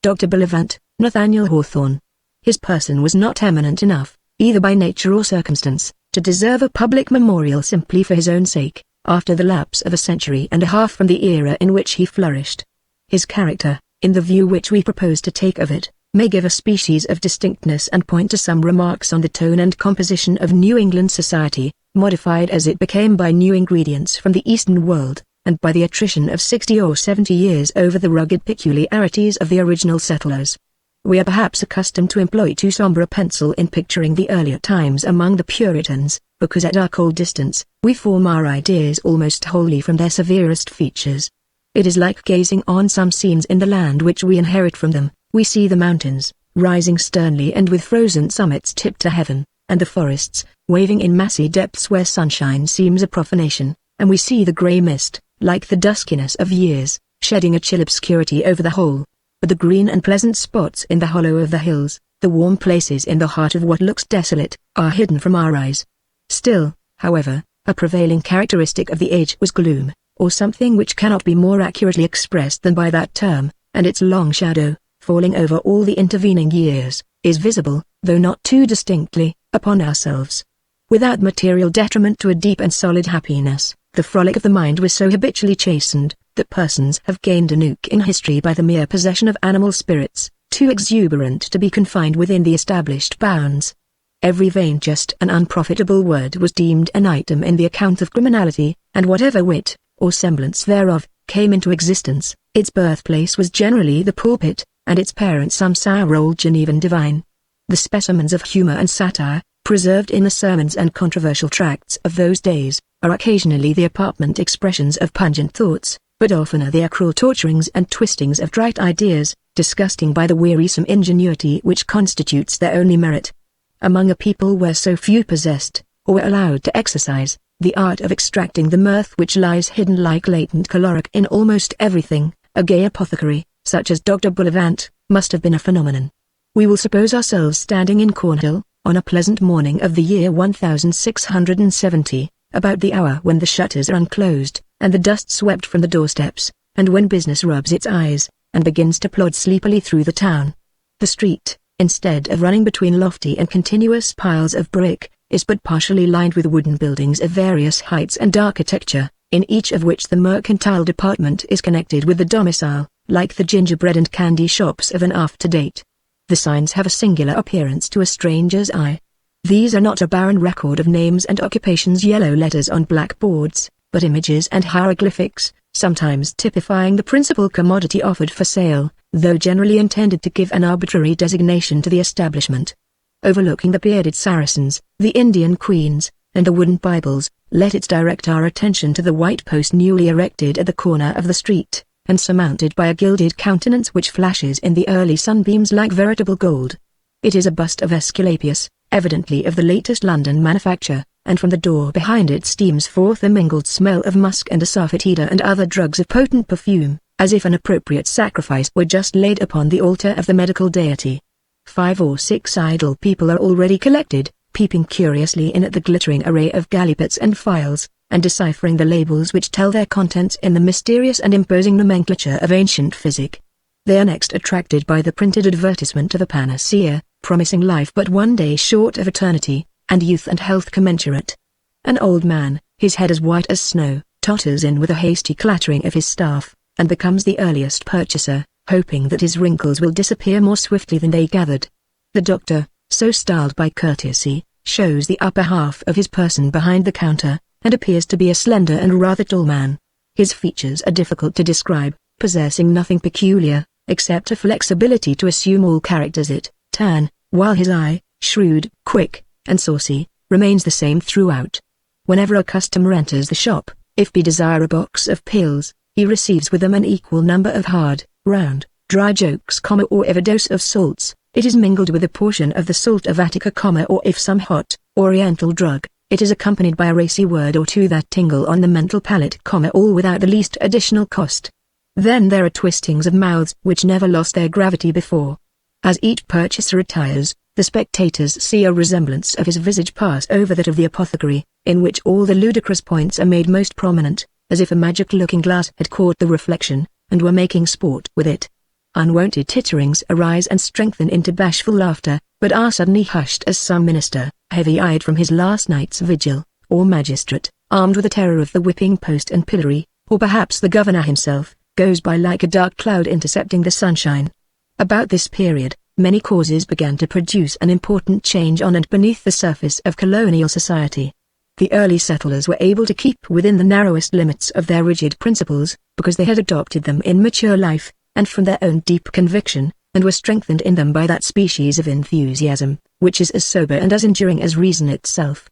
Dr. Buillivant, Nathaniel Hawthorne. His person was not eminent enough, either by nature or circumstance, to deserve a public memorial simply for his own sake, after the lapse of a century and a half from the era in which he flourished. His character, in the view which we propose to take of it, may give a species of distinctness and point to some remarks on the tone and composition of New England society, modified as it became by new ingredients from the Eastern world, and by the attrition of 60 or 70 years over the rugged peculiarities of the original settlers. We are perhaps accustomed to employ too somber a pencil in picturing the earlier times among the Puritans, because at our cold distance, we form our ideas almost wholly from their severest features. It is like gazing on some scenes in the land which we inherit from them. We see the mountains, rising sternly and with frozen summits tipped to heaven, and the forests, waving in massy depths where sunshine seems a profanation, and we see the grey mist, like the duskiness of years, shedding a chill obscurity over the whole. But the green and pleasant spots in the hollow of the hills, the warm places in the heart of what looks desolate, are hidden from our eyes. Still, however, a prevailing characteristic of the age was gloom, or something which cannot be more accurately expressed than by that term, and its long shadow, falling over all the intervening years, is visible, though not too distinctly, upon ourselves. Without material detriment to a deep and solid happiness, the frolic of the mind was so habitually chastened, that persons have gained a nook in history by the mere possession of animal spirits, too exuberant to be confined within the established bounds. Every vain just and unprofitable word was deemed an item in the account of criminality, and whatever wit, or semblance thereof, came into existence, its birthplace was generally the pulpit, and its parent some sour old Genevan divine. The specimens of humour and satire, preserved in the sermons and controversial tracts of those days, are occasionally the apartment expressions of pungent thoughts, but oftener they are cruel torturings and twistings of trite ideas, disgusting by the wearisome ingenuity which constitutes their only merit. Among a people where so few possessed, or were allowed to exercise, the art of extracting the mirth which lies hidden like latent caloric in almost everything, a gay apothecary, such as Dr. Buillivant, must have been a phenomenon. We will suppose ourselves standing in Cornhill, on a pleasant morning of the year 1670, about the hour when the shutters are unclosed, and the dust swept from the doorsteps, and when business rubs its eyes, and begins to plod sleepily through the town. The street, instead of running between lofty and continuous piles of brick, is but partially lined with wooden buildings of various heights and architecture, in each of which the mercantile department is connected with the domicile, like the gingerbread and candy shops of an after-date. The signs have a singular appearance to a stranger's eye. These are not a barren record of names and occupations, yellow letters on blackboards, but images and hieroglyphics, sometimes typifying the principal commodity offered for sale, though generally intended to give an arbitrary designation to the establishment. Overlooking the bearded Saracens, the Indian queens, and the wooden Bibles, let it direct our attention to the white post newly erected at the corner of the street, and surmounted by a gilded countenance which flashes in the early sunbeams like veritable gold. It is a bust of Aesculapius, evidently of the latest London manufacture, and from the door behind it steams forth a mingled smell of musk and asafoetida and other drugs of potent perfume, as if an appropriate sacrifice were just laid upon the altar of the medical deity. 5 or 6 idle people are already collected, peeping curiously in at the glittering array of gallipets and phials, and deciphering the labels which tell their contents in the mysterious and imposing nomenclature of ancient physic. They are next attracted by the printed advertisement of a panacea, promising life but one day short of eternity, and youth and health commensurate. An old man, his head as white as snow, totters in with a hasty clattering of his staff, and becomes the earliest purchaser, hoping that his wrinkles will disappear more swiftly than they gathered. The doctor, so styled by courtesy, shows the upper half of his person behind the counter, and appears to be a slender and rather tall man. His features are difficult to describe, possessing nothing peculiar, except a flexibility to assume all characters it, tan, while his eye, shrewd, quick, and saucy, remains the same throughout. Whenever a customer enters the shop, if he desire a box of pills, he receives with them an equal number of hard, round, dry jokes, or if a dose of salts, it is mingled with a portion of the salt of Attica, or if some hot, oriental drug, it is accompanied by a racy word or two that tingle on the mental palate, all without the least additional cost. Then there are twistings of mouths which never lost their gravity before. As each purchaser retires, the spectators see a resemblance of his visage pass over that of the apothecary, in which all the ludicrous points are made most prominent, as if a magic looking glass had caught the reflection, and were making sport with it. unwonted titterings arise and strengthen into bashful laughter, but are suddenly hushed as some minister, heavy-eyed from his last night's vigil, or magistrate, armed with the terror of the whipping post and pillory, or perhaps the governor himself, goes by like a dark cloud intercepting the sunshine. About this period, many causes began to produce an important change on and beneath the surface of colonial society. The early settlers were able to keep within the narrowest limits of their rigid principles, because they had adopted them in mature life, and from their own deep conviction, and were strengthened in them by that species of enthusiasm, which is as sober and as enduring as reason itself.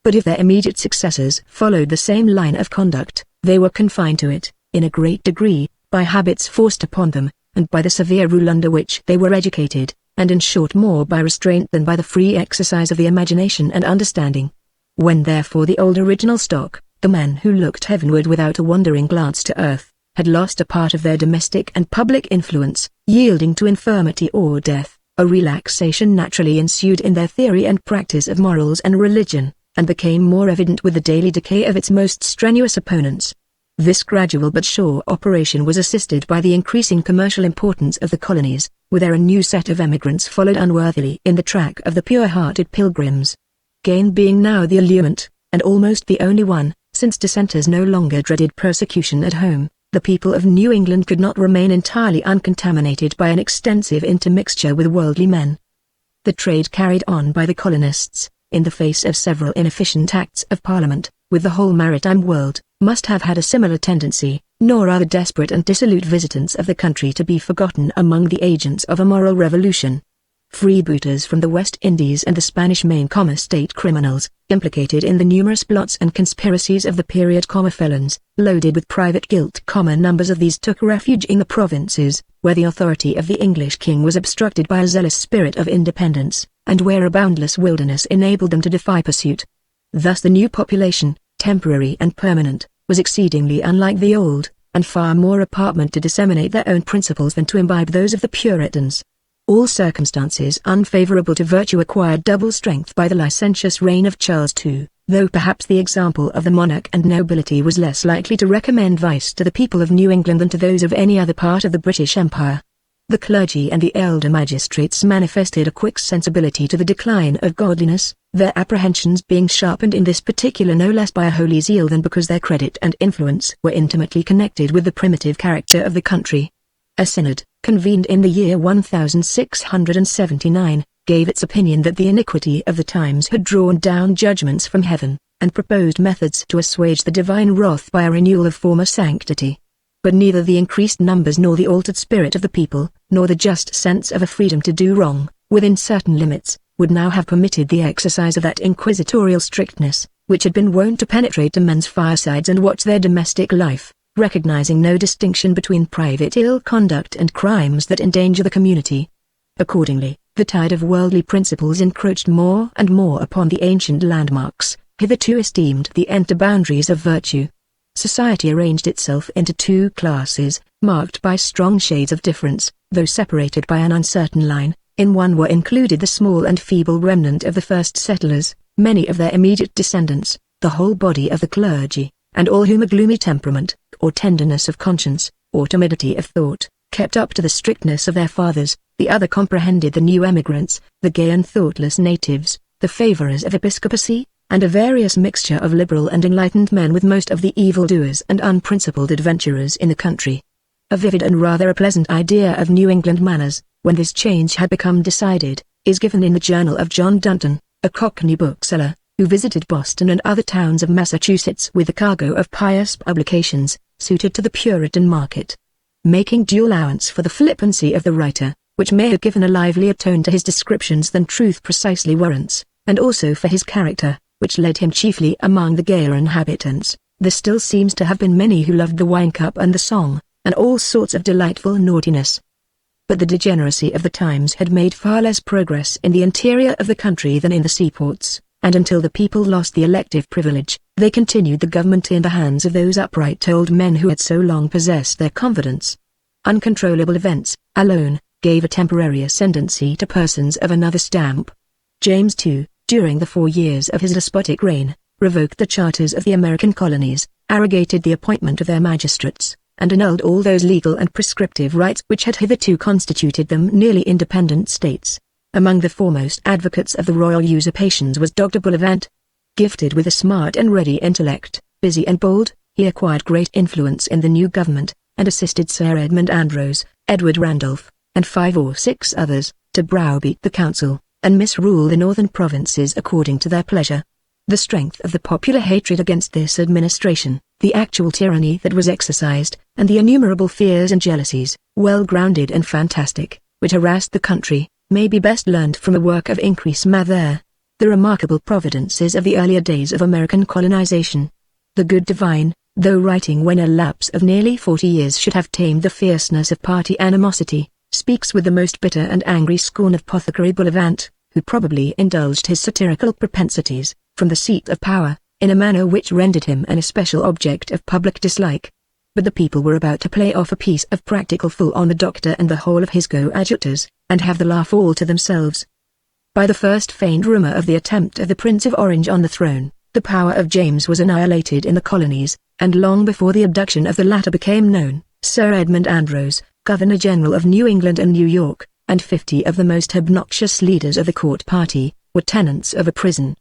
But if their immediate successors followed the same line of conduct, they were confined to it, in a great degree, by habits forced upon them, and by the severe rule under which they were educated, and in short more by restraint than by the free exercise of the imagination and understanding. When therefore the old original stock, the men who looked heavenward without a wandering glance to earth, had lost a part of their domestic and public influence, yielding to infirmity or death, a relaxation naturally ensued in their theory and practice of morals and religion, and became more evident with the daily decay of its most strenuous opponents. This gradual but sure operation was assisted by the increasing commercial importance of the colonies, whither a new set of emigrants followed unworthily in the track of the pure-hearted pilgrims. Gain being now the allurement, and almost the only one, since dissenters no longer dreaded persecution at home, the people of New England could not remain entirely uncontaminated by an extensive intermixture with worldly men. The trade carried on by the colonists, in the face of several inefficient acts of Parliament, with the whole maritime world, must have had a similar tendency, nor are the desperate and dissolute visitants of the country to be forgotten among the agents of a moral revolution. Freebooters from the West Indies and the Spanish Main, state criminals, implicated in the numerous plots and conspiracies of the period, felons, loaded with private guilt, numbers of these took refuge in the provinces, where the authority of the English king was obstructed by a zealous spirit of independence, and where a boundless wilderness enabled them to defy pursuit. Thus the new population, temporary and permanent, was exceedingly unlike the old, and far more apartment to disseminate their own principles than to imbibe those of the Puritans. All circumstances unfavorable to virtue acquired double strength by the licentious reign of Charles II, though perhaps the example of the monarch and nobility was less likely to recommend vice to the people of New England than to those of any other part of the British Empire. The clergy and the elder magistrates manifested a quick sensibility to the decline of godliness, their apprehensions being sharpened in this particular no less by a holy zeal than because their credit and influence were intimately connected with the primitive character of the country. A synod, convened in the year 1679, gave its opinion that the iniquity of the times had drawn down judgments from heaven, and proposed methods to assuage the divine wrath by a renewal of former sanctity. But neither the increased numbers nor the altered spirit of the people, nor the just sense of a freedom to do wrong, within certain limits, would now have permitted the exercise of that inquisitorial strictness, which had been wont to penetrate to men's firesides and watch their domestic life, recognizing no distinction between private ill conduct and crimes that endanger the community. Accordingly, the tide of worldly principles encroached more and more upon the ancient landmarks, hitherto esteemed the enter boundaries of virtue. Society arranged itself into two classes, marked by strong shades of difference, though separated by an uncertain line. In one were included the small and feeble remnant of the first settlers, many of their immediate descendants, the whole body of the clergy, and all whom a gloomy temperament, or tenderness of conscience, or timidity of thought, kept up to the strictness of their fathers. The other comprehended the new emigrants, the gay and thoughtless natives, the favorers of episcopacy, and a various mixture of liberal and enlightened men with most of the evildoers and unprincipled adventurers in the country. A vivid and rather a pleasant idea of New England manners, when this change had become decided, is given in the journal of John Dunton, a Cockney bookseller, who visited Boston and other towns of Massachusetts with a cargo of pious publications, suited to the Puritan market. Making due allowance for the flippancy of the writer, which may have given a livelier tone to his descriptions than truth precisely warrants, and also for his character, which led him chiefly among the gayer inhabitants, there still seems to have been many who loved the wine-cup and the song, and all sorts of delightful naughtiness. But the degeneracy of the times had made far less progress in the interior of the country than in the seaports, and until the people lost the elective privilege, they continued the government in the hands of those upright old men who had so long possessed their confidence. Uncontrollable events, alone, gave a temporary ascendancy to persons of another stamp. James II, during the 4 years of his despotic reign, revoked the charters of the American colonies, arrogated the appointment of their magistrates, and annulled all those legal and prescriptive rights which had hitherto constituted them nearly independent states. Among the foremost advocates of the royal usurpations was Dr. Buillivant. Gifted with a smart and ready intellect, busy and bold, he acquired great influence in the new government, and assisted Sir Edmund Andros, Edward Randolph, and 5 or 6 others, to browbeat the council, and misrule the northern provinces according to their pleasure. The strength of the popular hatred against this administration, the actual tyranny that was exercised, and the innumerable fears and jealousies, well grounded and fantastic, which harassed the country, may be best learned from a work of Increase Mather, The Remarkable Providences of the Earlier Days of American Colonization. The good divine, though writing when a lapse of nearly 40 years should have tamed the fierceness of party animosity, speaks with the most bitter and angry scorn of Apothecary Buillivant, who probably indulged his satirical propensities, from the seat of power, in a manner which rendered him an especial object of public dislike. But the people were about to play off a piece of practical fool on the doctor and the whole of his coadjutors, and have the laugh all to themselves. By the first faint rumor of the attempt of the Prince of Orange on the throne, the power of James was annihilated in the colonies, and long before the abduction of the latter became known, Sir Edmund Andros, Governor-General of New England and New York, and 50 of the most obnoxious leaders of the court party, were tenants of a prison.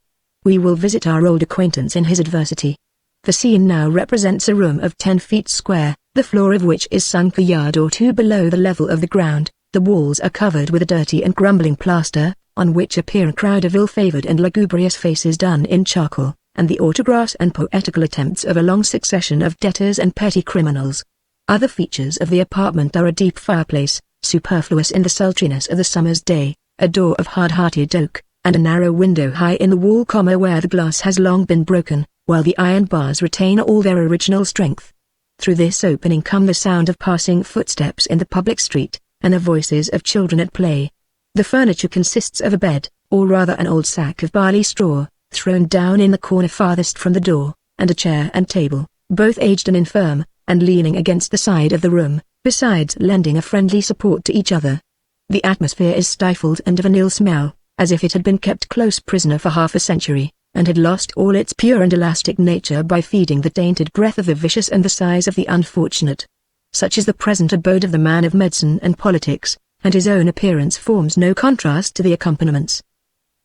We will visit our old acquaintance in his adversity. The scene now represents a room of 10 feet square, the floor of which is sunk a yard or 2 below the level of the ground. The walls are covered with a dirty and crumbling plaster, on which appear a crowd of ill-favored and lugubrious faces done in charcoal, and the autographs and poetical attempts of a long succession of debtors and petty criminals. Other features of the apartment are a deep fireplace, superfluous in the sultriness of the summer's day, a door of hard-hearted oak, and a narrow window high in the wall, where the glass has long been broken, while the iron bars retain all their original strength. Through this opening come the sound of passing footsteps in the public street, and the voices of children at play. The furniture consists of a bed, or rather an old sack of barley straw, thrown down in the corner farthest from the door, and a chair and table, both aged and infirm, and leaning against the side of the room, besides lending a friendly support to each other. The atmosphere is stifled and of an ill smell, as if it had been kept close prisoner for half a century, and had lost all its pure and elastic nature by feeding the tainted breath of the vicious and the sighs of the unfortunate. Such is the present abode of the man of medicine and politics, and his own appearance forms no contrast to the accompaniments.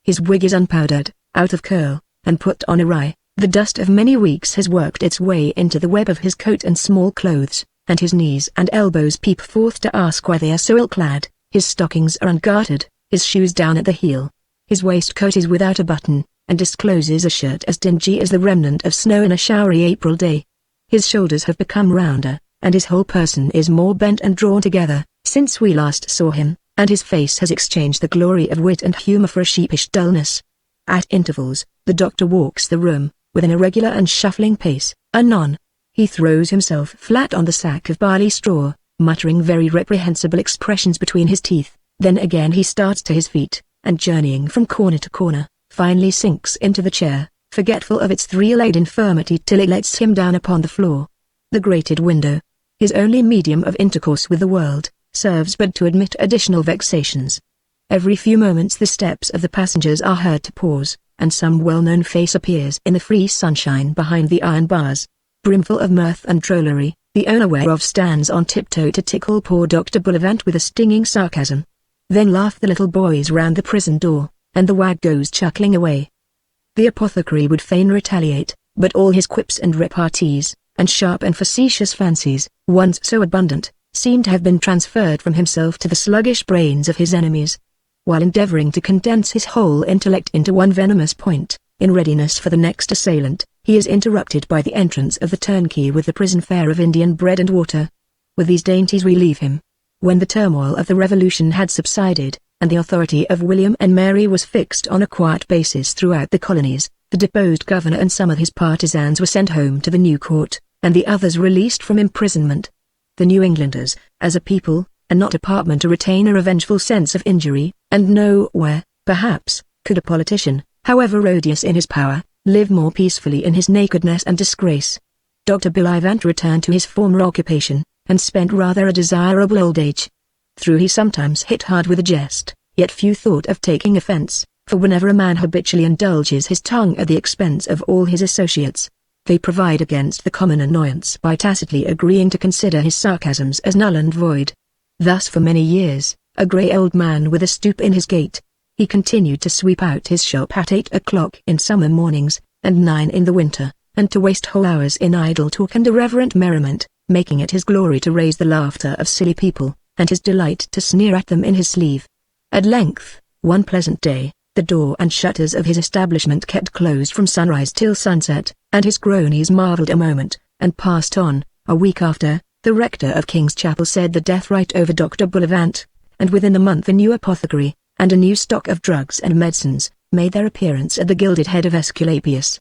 His wig is unpowdered, out of curl, and put on awry. The dust of many weeks has worked its way into the web of his coat and small clothes, and his knees and elbows peep forth to ask why they are so ill-clad. His stockings are ungartered, his shoes down at the heel. His waistcoat is without a button, and discloses a shirt as dingy as the remnant of snow in a showery April day. His shoulders have become rounder, and his whole person is more bent and drawn together, since we last saw him, and his face has exchanged the glory of wit and humour for a sheepish dullness. At intervals, the doctor walks the room, with an irregular and shuffling pace. Anon, he throws himself flat on the sack of barley straw, muttering very reprehensible expressions between his teeth. Then again he starts to his feet, and journeying from corner to corner, finally sinks into the chair, forgetful of its three-legged infirmity till it lets him down upon the floor. The grated window, his only medium of intercourse with the world, serves but to admit additional vexations. Every few moments the steps of the passengers are heard to pause, and some well-known face appears in the free sunshine behind the iron bars. Brimful of mirth and drollery, the owner whereof stands on tiptoe to tickle poor Dr. Buillivant with a stinging sarcasm. Then laugh the little boys round the prison door, and the wag goes chuckling away. The apothecary would fain retaliate, but all his quips and repartees, and sharp and facetious fancies, once so abundant, seem to have been transferred from himself to the sluggish brains of his enemies. While endeavoring to condense his whole intellect into one venomous point, in readiness for the next assailant, he is interrupted by the entrance of the turnkey with the prison fare of Indian bread and water. With these dainties we leave him. When the turmoil of the Revolution had subsided, and the authority of William and Mary was fixed on a quiet basis throughout the colonies, the deposed governor and some of his partisans were sent home to the new court, and the others released from imprisonment. The New Englanders, as a people, and not a department, to retain a revengeful sense of injury, and nowhere, perhaps, could a politician, however odious in his power, live more peacefully in his nakedness and disgrace. Dr. Buillivant returned to his former occupation, and spent rather a desirable old age. Though he sometimes hit hard with a jest, yet few thought of taking offence, for whenever a man habitually indulges his tongue at the expense of all his associates, they provide against the common annoyance by tacitly agreeing to consider his sarcasms as null and void. Thus for many years, a grey old man with a stoop in his gait, he continued to sweep out his shop at 8 o'clock in summer mornings, and 9 in the winter, and to waste whole hours in idle talk and irreverent merriment, making it his glory to raise the laughter of silly people, and his delight to sneer at them in his sleeve. At length, one pleasant day, the door and shutters of his establishment kept closed from sunrise till sunset, and his cronies marvelled a moment, and passed on. A week after, the rector of King's Chapel said the death rite over Dr. Buillivant, and within a month a new apothecary, and a new stock of drugs and medicines, made their appearance at the gilded head of Aesculapius.